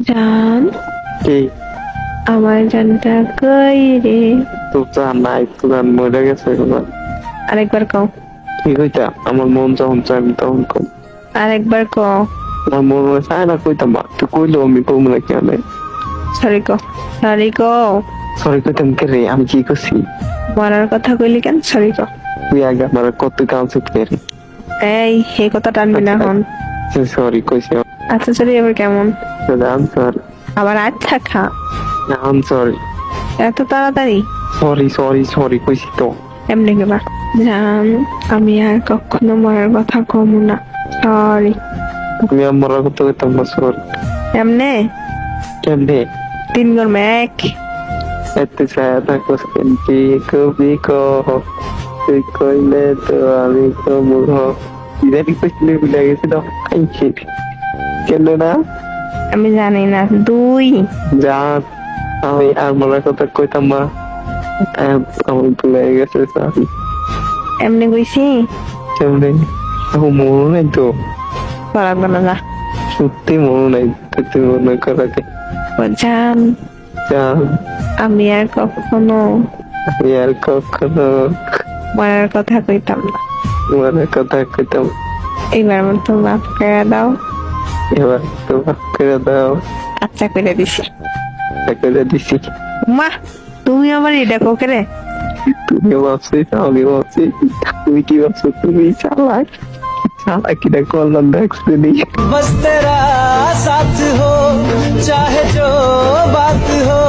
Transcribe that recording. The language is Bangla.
জান, কি আমার জানটা কই রে? তো জান নাই, তো জান মরে গেছে এবার। আরেকবার কও। কি কইতা? আমার মন যখন চাই আমি তখন কম। আরেকবার কও। আমার মন চায় না কইতাম, মা তুই কইলো আমি কম না কেন? সরি কও, সরি কও। সরি কইতাম কে রে? আমি কি করছি? মরার কথা কইলি কেন? সরি কও। তুই আগে আমার কত কাউন্সিল কে রে? এই এই কথা টানবি না এখন। সরি কইছি। আচ্ছা সরি, এবার কেমন? আনসার আবার আচ্ছা খা। সরি এত তাড়াতাড়ি? সরি সরি সরি কইছি তো। এমনি কেবা জান, আমি আর কখনো মরার কথা কমু না। সরি। আমি আমার কত কইতাম না, সরি। এমনে কেমনে? 3 গরমে 1। এত ছায়া থাকো কি কবি কহ, তুই কইলে তো আমি কমুহ। ইদানি কইছিলে ভুলে গেছি তো। কেন না? আমি জানি না। 2 যা, আমি আর মরার কথা কইতাম না। আমি ভুলে গেছে সরি। এমনি কইছি। কেমনে? আমার মনে নাই তো। করাবো না যা। সত্যি মনে নাই, তুই মনে করাকে। ও জান, যা, আমি আর কখনো আমি আর কখনো মরার কথা কইতাম না। মরার কথা কইতাম। এবার মতো মাফ করে দাও। এবার তো মাফ করে দাও। আচ্ছা করে দিছি। করে দিছি। মা, তুমি আমার এটা কোকে রে? তুমি ভাবছিস, আমি ভাবছি। তুমি কি ভাবছো? তুমি চালাক। চালাক কিনা করলাম দেখছি নি। बस तेरा साथ हो चाहे जो बात हो।